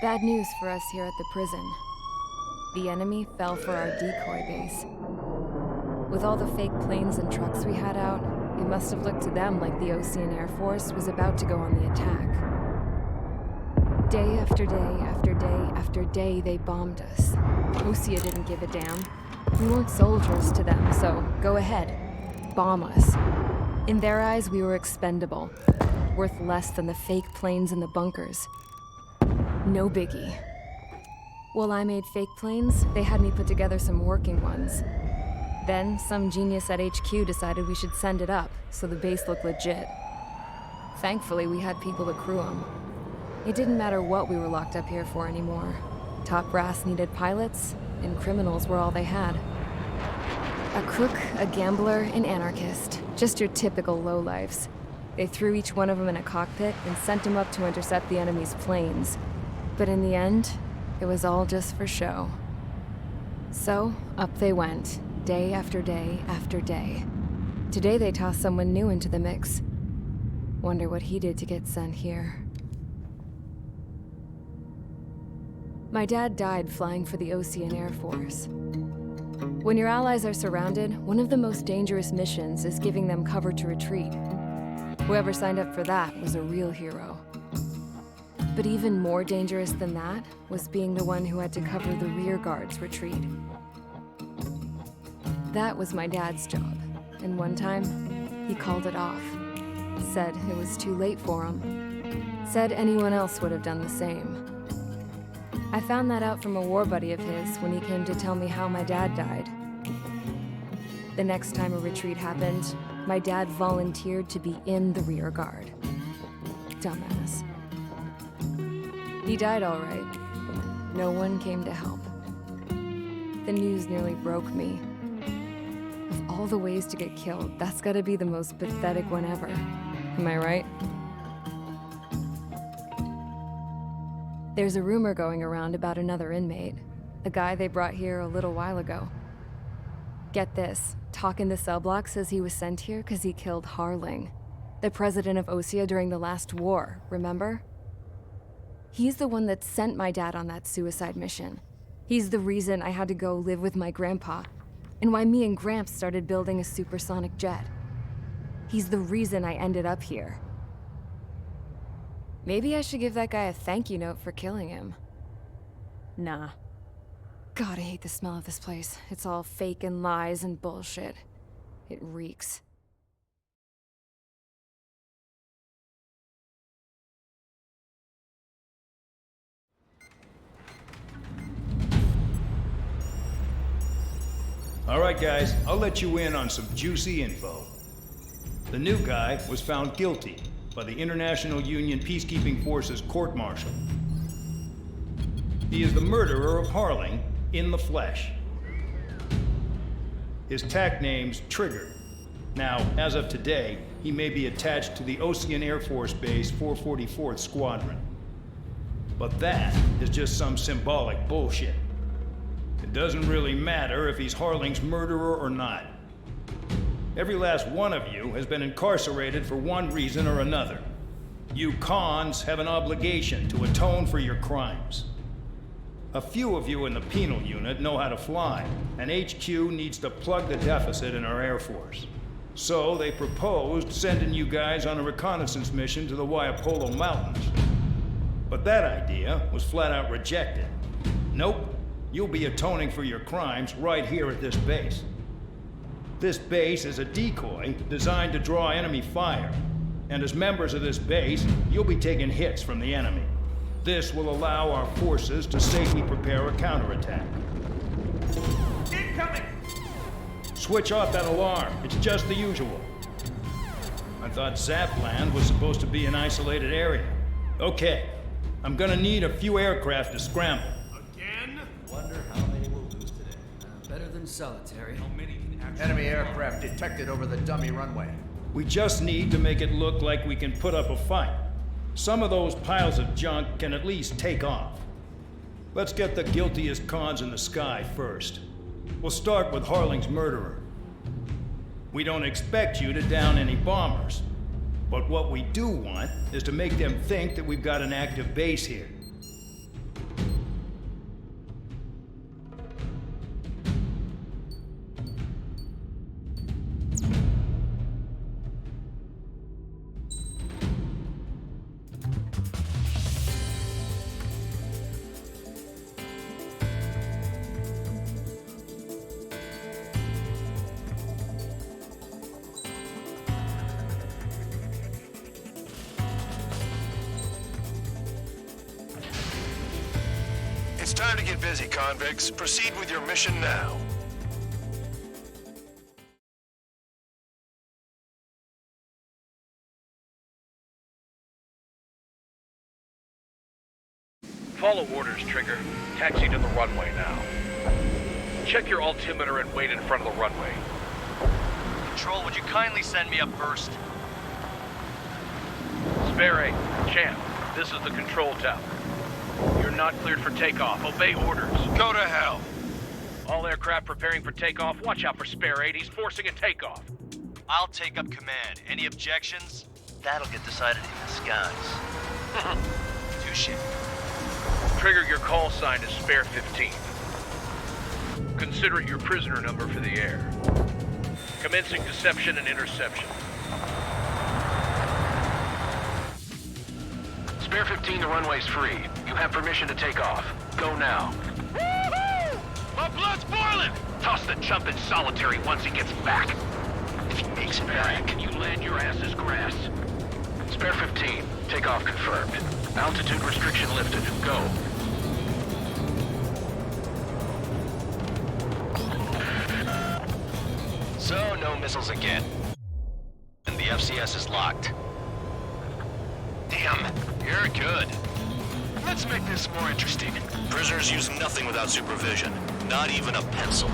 Bad news for us here at the prison. The enemy fell for our decoy base. With all the fake planes and trucks we had out, it must have looked to them like the Erusean Air Force was about to go on the attack. Day after day after day after day, they bombed us. Osea didn't give a damn. We weren't soldiers to them, so go ahead. Bomb us. In their eyes, we were expendable. Worth less than the fake planes in the bunkers. No biggie. While I made fake planes, they had me put together some working ones. Then, some genius at HQ decided we should send it up, so the base looked legit. Thankfully, we had people to crew them. It didn't matter what we were locked up here for anymore. Top brass needed pilots, and criminals were all they had. A crook, a gambler, an anarchist. Just your typical lowlifes. They threw each one of them in a cockpit and sent them up to intercept the enemy's planes. But in the end, it was all just for show. So, up they went, day after day after day. Today they tossed someone new into the mix. Wonder what he did to get sent here. My dad died flying for the Erusean Air Force. When your allies are surrounded, one of the most dangerous missions is giving them cover to retreat. Whoever signed up for that was a real hero. But even more dangerous than that was being the one who had to cover the rear guard's retreat. That was my dad's job, and one time, he called it off. Said it was too late for him. Said anyone else would have done the same. I found that out from a war buddy of his when he came to tell me how my dad died. The next time a retreat happened, my dad volunteered to be in the rear guard. Dumbass. He died all right. No one came to help. The news nearly broke me. Of all the ways to get killed, that's gotta be the most pathetic one ever. Am I right? There's a rumor going around about another inmate. A guy they brought here a little while ago. Get this, Talk in the cell block says he was sent here because he killed Harling, the president of Osea during the last war, remember? He's the one that sent my dad on that suicide mission. He's the reason I had to go live with my grandpa, and why me and Gramps started building a supersonic jet. He's the reason I ended up here. Maybe I should give that guy a thank you note for killing him. Nah. God, I hate the smell of this place. It's all fake and lies and bullshit. It reeks. All right, guys, I'll let you in on some juicy info. The new guy was found guilty by the International Union Peacekeeping Forces court-martial. He is the murderer of Harling in the flesh. His TAC name's Trigger. Now, as of today, he may be attached to the Ocean Air Force Base 444th Squadron. But that is just some symbolic bullshit. It doesn't really matter if he's Harling's murderer or not. Every last one of you has been incarcerated for one reason or another. You cons have an obligation to atone for your crimes. A few of you in the penal unit know how to fly, and HQ needs to plug the deficit in our Air Force. So they proposed sending you guys on a reconnaissance mission to the Waiapolo Mountains. But that idea was flat out rejected. Nope, you'll be atoning for your crimes right here at this base. This base is a decoy designed to draw enemy fire, and as members of this base, you'll be taking hits from the enemy. This will allow our forces to safely prepare a counterattack. Incoming! Switch off that alarm. It's just the usual. I thought Zapland was supposed to be an isolated area. Okay, I'm gonna need a few aircraft to scramble. Again? Wonder how many we'll lose today. Better than solitary. How many can actually... Enemy aircraft detected over the dummy runway. We just need to make it look like we can put up a fight. Some of those piles of junk can at least take off. Let's get the guiltiest cons in the sky first. We'll start with Harling's murderer. We don't expect you to down any bombers, but what we do want is to make them think that we've got an active base here. Time to get busy, convicts. Proceed with your mission now. Follow orders, Trigger. Taxi to the runway now. Check your altimeter and wait in front of the runway. Control, would you kindly send me up first? Spare 8, Champ, this is the control tower. You're not cleared for takeoff. Obey orders. Go to hell. All aircraft preparing for takeoff. Watch out for Spare 8. He's forcing a takeoff. I'll take up command. Any objections? That'll get decided in the skies. Touche. Trigger, your call sign is Spare 15. Consider it your prisoner number for the air. Commencing deception and interception. Spare 15, the runway's free. You have permission to take off. Go now. Woohoo! My blood's boiling! Toss the chump in solitary once he gets back. If he makes it Spare, back. can you land your ass as grass? Spare 15, takeoff confirmed. Altitude restriction lifted. Go. So, no missiles again. And the FCS is locked. Damn, you're good. Let's make this more interesting. Prisoners use nothing without supervision. Not even a pencil.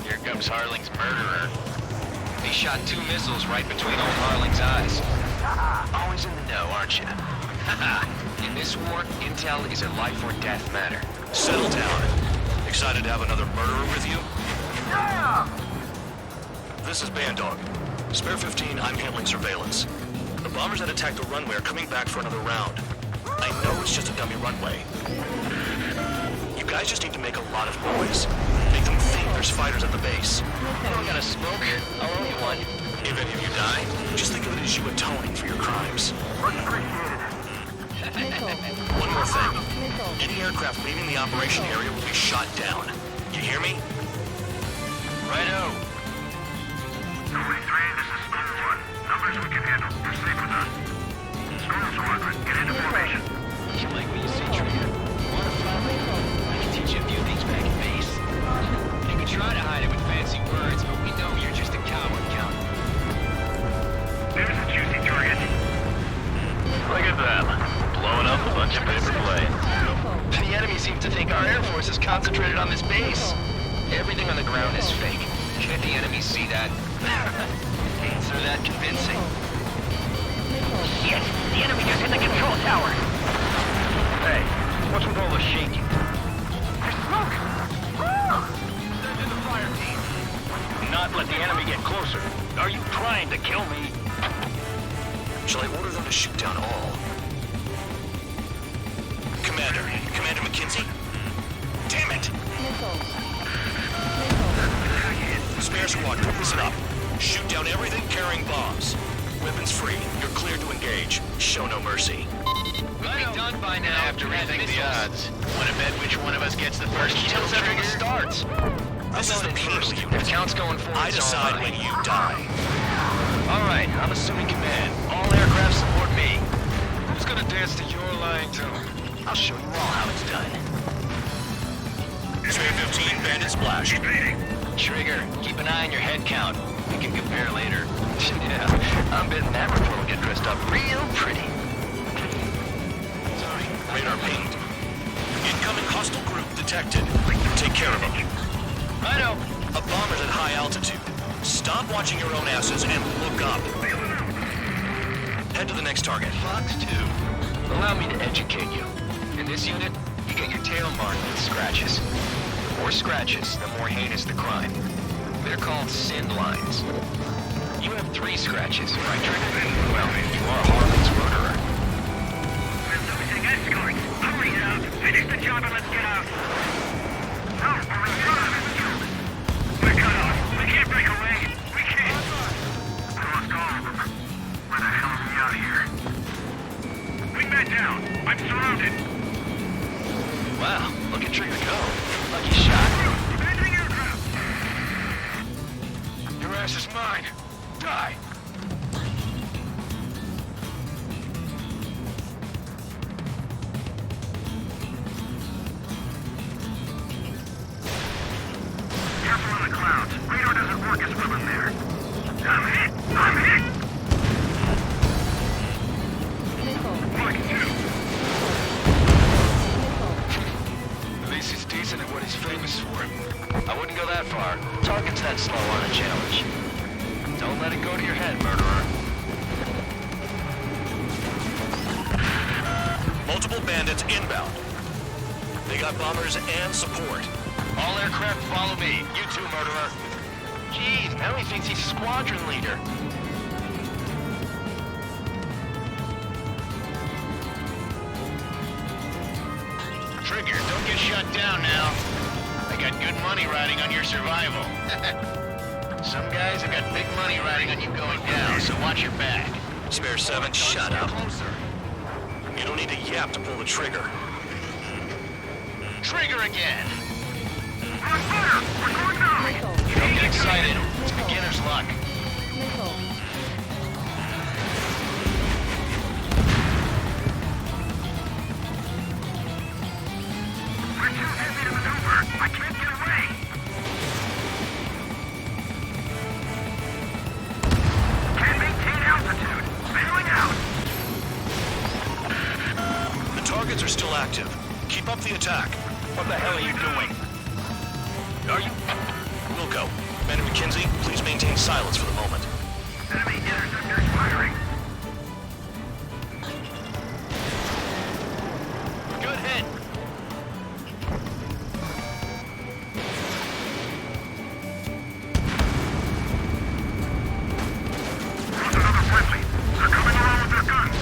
Here comes Harling's murderer. He shot 2 missiles right between old Harling's eyes. Always in the know, aren't you? In this war, intel is a life or death matter. Settle down. Excited to have another murderer with you? This is Bandog. Spare 15, I'm handling surveillance. The bombers that attacked the runway are coming back for another round. I know it's just a dummy runway. You guys just need to make a lot of noise. Make them think there's fighters at the base. Anyone got a smoke? I'll owe you one. If any of you die, just think of it as you atoning for your crimes. One more thing. Any aircraft leaving the operation area will be shot down. You hear me? Righto. 23, this is Storm 1. Numbers we can handle. You're safe with us. Storm Squadron, get into formation. You like what you see, Trigger? Wanna fly like I can teach you a few things back at base. You can try to hide it with fancy words, but we know you're just a coward, Count. There's a juicy target. Look at them. Blowing up a bunch of paper planes. The enemy seems to think our Air Force is concentrated on this base. Everything on the ground is fake. Can't the enemy see that? Answer that convincing. Yes, the enemy just hit the control tower. Hey, what's with all the shaking? There's smoke. Send in the fire team. Not let the enemy get closer. Are you trying to kill me? Shall I order them to shoot down all? Commander McKinsey? Damn it! Spare Squadron, listen up. Shoot down everything carrying bombs. Weapons free. You're cleared to engage. Show no mercy. We'll be done by now. I have to rethink the odds. Wanna bet which one of us gets the first kill after it starts? This is the penal unit. Count's going forward. I decide when you die. Alright, I'm assuming command. All aircraft support me. Who's gonna dance to your line, too? I'll show you all how it's done. Spare 15, bandit splash. Trigger, keep an eye on your head count. We can compare later. Yeah, I'm betting that report will get dressed up real pretty. Sorry, radar pinged. Incoming hostile group detected. Take care of them. Righto. A bomber's at high altitude. Stop watching your own asses and look up. Head to the next target. Fox 2. Allow me to educate you. In this unit, you get your tail marked with scratches. The more scratches, the more heinous the crime. They're called sin lines. You have 3 scratches, right, Trigger? Well, you are Harlan's murderer. We're losing escort. Hurry now. Finish the job and let's get out. No, we're in front of it. We're cut off. We can't break away. We can't. We lost all of them. Where the hell are we out of here? Wingman down. I'm surrounded. Wow, look at Trigger go. Lucky shot. Abandoning aircraft. Your ass is mine. Die! that far. Target's that slow on a challenge. Don't let it go to your head, murderer. Multiple bandits inbound. They got bombers and support. All aircraft follow me. You too, murderer. Jeez, now he thinks he's squadron leader. Trigger, don't get shut down now. I got good money riding on your survival. Some guys have got big money riding on you going down, so watch your back. Spare 7, shut up. You don't need to yap to pull the trigger. Trigger again. Nickel. Don't get excited. It's beginner's luck. Nickel. We're too heavy to maneuver. I can't get away. Can't maintain altitude. Bailing out. The targets are still active. Keep up the attack. What the hell are you doing? Are you? Wilco, Commander McKenzie, please maintain silence for the moment. Enemy interceptors firing. Good hit. There's another friendly. They're coming around with their guns.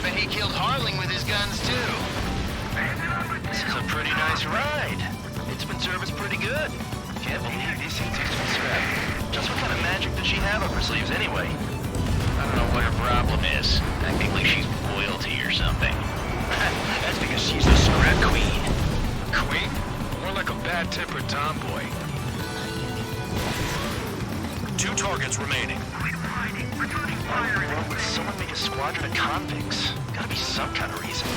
But he killed Harling with his guns, too. Bandit on the This is a pretty nice ride. It's been serviced pretty good. Can't believe these things used to be scrapped. Just what kind of magic does she have up her sleeves anyway? I don't know what her problem is. Acting like she's royalty or something. That's because she's a scrap queen. Queen? More like a bad-tempered tomboy. 2 targets remaining. Why would someone make a squadron of convicts? Gotta be some kind of reason.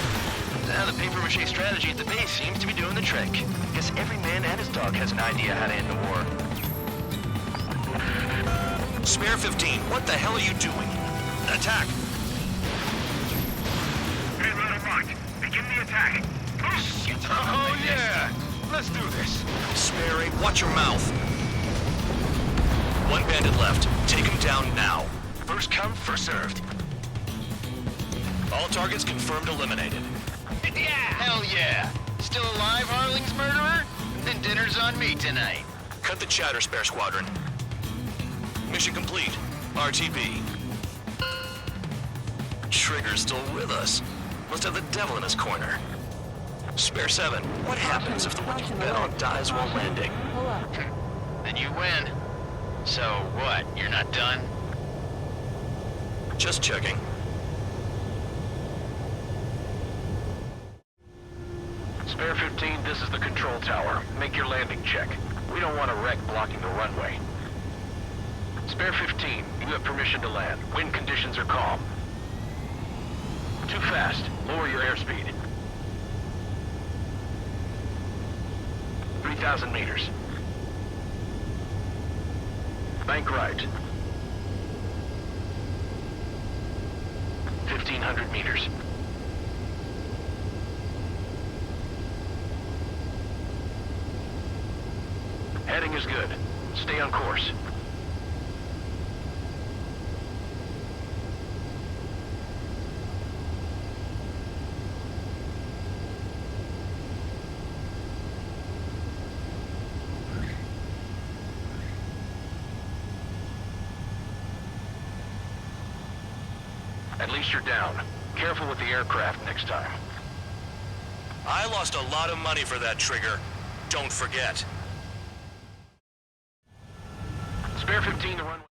Now the papier-mâché strategy at the base seems to be doing the trick. Guess every man and his dog has an idea how to end the war. Spare 15, what the hell are you doing? Attack! Get ready to march. Begin the attack. Oh yeah! Let's do this. Spare 8, watch your mouth. 1 bandit left. Take him down now. First come, first served. All targets confirmed eliminated. Yeah! Hell yeah! Still alive, Harling's murderer? Then dinner's on me tonight. Cut the chatter, Spare Squadron. Mission complete. RTB. Trigger's still with us. Must have the devil in his corner. Spare 7, what happens if the one you bet on dies while landing? Pull up. Then you win. So what, you're not done? Just checking. Spare 15, this is the control tower. Make your landing check. We don't want a wreck blocking the runway. Spare 15, you have permission to land. Wind conditions are calm. Too fast. Lower your airspeed. 3,000 meters. Bank right. 1,500 meters. Heading is good. Stay on course. At least you're down. Careful with the aircraft next time. I lost a lot of money for that trigger. Don't forget. Spare 15 to runway.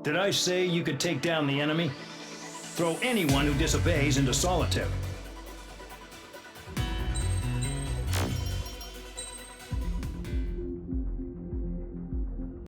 Did I say you could take down the enemy? Throw anyone who disobeys into solitary.